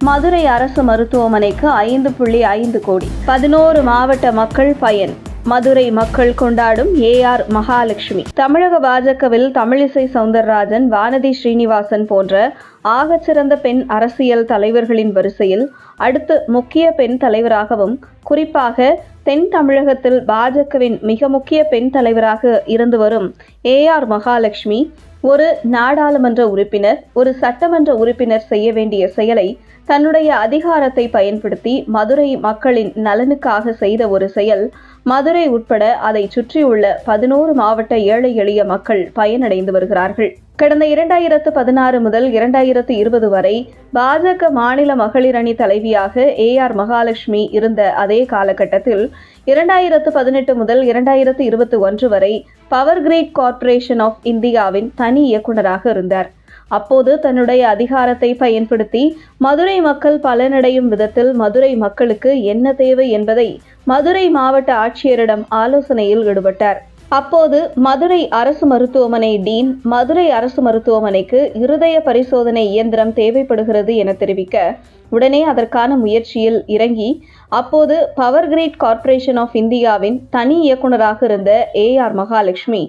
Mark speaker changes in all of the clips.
Speaker 1: மதுரை அரசு மருத்துவமனைக்கு 5.5 கோடி 11 மாவட்ட மக்கள் பயன். மதுரை மக்கள் கொண்டாடும் ஏஆர் மகாலட்சுமி. தமிழக பாஜகவில் தமிழிசை சவுந்தரராஜன், வானதி ஸ்ரீனிவாசன் போன்ற ஆகச்சிறந்த பெண் அரசியல் தலைவர்களின் வரிசையில் அடுத்து முக்கிய பெண் தலைவராகவும், குறிப்பாக தென் தமிழகத்தில் பாஜகவின் மிக முக்கிய பெண் தலைவராக இருந்து வரும் ஏஆர் மகாலட்சுமி ஒரு நாடாளுமன்ற உறுப்பினர், ஒரு சட்டமன்ற உறுப்பினர் செய்ய வேண்டிய செயலை தன்னுடைய அதிகாரத்தை பயன்படுத்தி மதுரை மக்களின் நலனுக்காக செய்த ஒரு செயல். மதுரை உட்பட அதை சுற்றியுள்ள 11 மாவட்ட ஏழை எளிய மக்கள் பயனடைந்து வருகிறார்கள். கடந்த 2016 முதல் 2020 வரை பாஜக மாநில மகளிர் அணி தலைவியாக ஏஆர் மகாலட்சுமி இருந்த அதே காலகட்டத்தில் 2018 முதல் 2021 வரை பவர் கிரிட் கார்ப்பரேஷன் ஆஃப் இந்தியாவின் தனி இயக்குநராக இருந்தார். அப்போது தன்னுடைய அதிகாரத்தை பயன்படுத்தி மதுரை மக்கள் பலனடையும் விதத்தில் மதுரை மக்களுக்கு என்ன தேவை என்பதை மதுரை மாவட்ட ஆட்சியரிடம் ஆலோசனையில் ஈடுபட்டார். அப்போது மதுரை அரசு மருத்துவமனை டீன் மதுரை அரசு மருத்துவமனைக்கு இருதய பரிசோதனை இயந்திரம் தேவைப்படுகிறது என தெரிவிக்க, உடனே அதற்கான முயற்சியில் இறங்கி அப்போது பவர் கிரிட் கார்ப்பரேஷன் ஆஃப் இந்தியாவின் தனி இயக்குநராக இருந்த ஏஆர் மகாலட்சுமி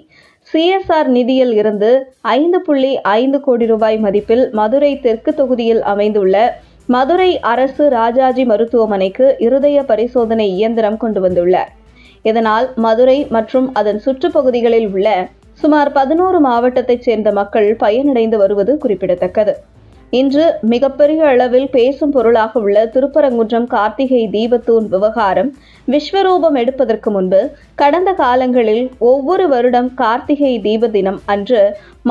Speaker 1: CSR நிதியில் இருந்து 5.5 கோடி ரூபாய் மதிப்பில் மதுரை தெற்கு தொகுதியில் அமைந்துள்ள மதுரை அரசு ராஜாஜி மருத்துவமனைக்கு இருதய பரிசோதனை இயந்திரம் கொண்டு வந்துள்ளார். இதனால் மதுரை மற்றும் அதன் சுற்றுப்பகுதிகளில் உள்ள சுமார் 11 மாவட்டத்தைச் சேர்ந்த மக்கள் பயனடைந்து வருவது குறிப்பிடத்தக்கது. இன்று மிகப்பெரிய அளவில் பேசும் பொருளாக உள்ள திருப்பரங்குன்றம் கார்த்திகை தீபத்தூண் விவகாரம் விஸ்வரூபம் எடுப்பதற்கு முன்பு கடந்த காலங்களில் ஒவ்வொரு வருடம் கார்த்திகை தீப தினம் அன்று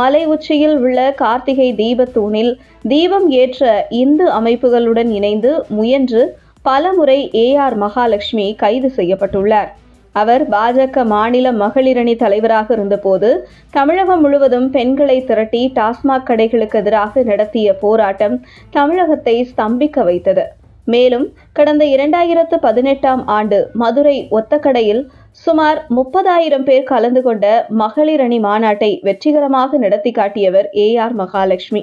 Speaker 1: மலை உச்சியில் உள்ள கார்த்திகை தீபத்தூணில் தீபம் ஏற்ற இந்து அமைப்புகளுடன் இணைந்து முயன்று பலமுறை ஏஆர் மகாலட்சுமி கைது செய்யப்பட்டுள்ளார். அவர் பாஜக மாநில மகளிரணி தலைவராக இருந்தபோது தமிழகம் முழுவதும் பெண்களை திரட்டி டாஸ்மாக் கடைகளுக்கு எதிராக நடத்திய போராட்டம் தமிழகத்தை ஸ்தம்பிக்க வைத்தது. மேலும் கடந்த 2018ஆம் ஆண்டு மதுரை ஒத்தக்கடையில் சுமார் 30,000 பேர் கலந்து கொண்ட மகளிரணி மாநாட்டை வெற்றிகரமாக நடத்தி காட்டியவர் ஏஆர் மகாலட்சுமி.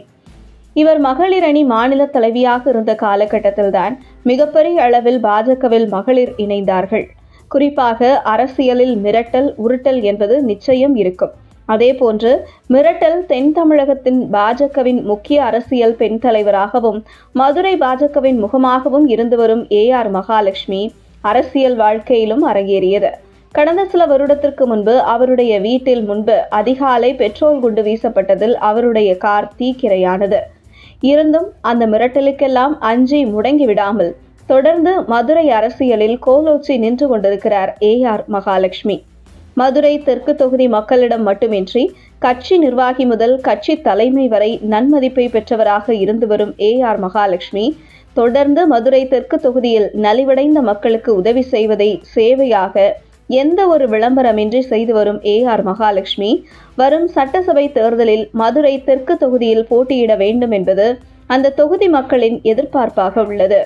Speaker 1: இவர் மகளிரணி மாநில தலைவியாக இருந்த காலகட்டத்தில்தான் மிகப்பெரிய அளவில் பாஜகவில் மகளிர் இணைந்தார்கள். குறிப்பாக அரசியலில் மிரட்டல், உருட்டல் என்பது நிச்சயம் இருக்கும். அதேபோன்று மிரட்டல் தென் தமிழகத்தின் பாஜகவின் முக்கிய அரசியல் பெண் தலைவராகவும் மதுரை பாஜகவின் முகமாகவும் இருந்து வரும் ஏஆர் மகாலட்சுமி அரசியல் வாழ்க்கையிலும் அரங்கேறியது. கடந்த சில வருடத்திற்கு முன்பு அவருடைய வீட்டில் முன்பு அதிகாலை பெட்ரோல் குண்டு வீசப்பட்டதில் அவருடைய கார் தீக்கிரையானது. இருந்தும் அந்த மிரட்டலுக்கெல்லாம் அஞ்சி முடங்கி விடாமல் தொடர்ந்து மதுரை அரசியலில் கோலோச்சி நின்று கொண்டிருக்கிறார் ஏஆர் மகாலட்சுமி. மதுரை தெற்கு தொகுதி மக்களிடம் மட்டுமின்றி கட்சி நிர்வாகி முதல் கட்சி தலைமை வரை நன்மதிப்பை பெற்றவராக இருந்து வரும் ஏஆர் மகாலட்சுமி தொடர்ந்து மதுரை தெற்கு தொகுதியில் நலிவடைந்த மக்களுக்கு உதவி செய்வதை சேவையாக எந்த ஒரு விளம்பரமின்றி செய்து வரும் ஏஆர் மகாலட்சுமி வரும் சட்டசபை தேர்தலில் மதுரை தெற்கு தொகுதியில் போட்டியிட வேண்டும் என்பது அந்த தொகுதி மக்களின் எதிர்பார்ப்பாக உள்ளது.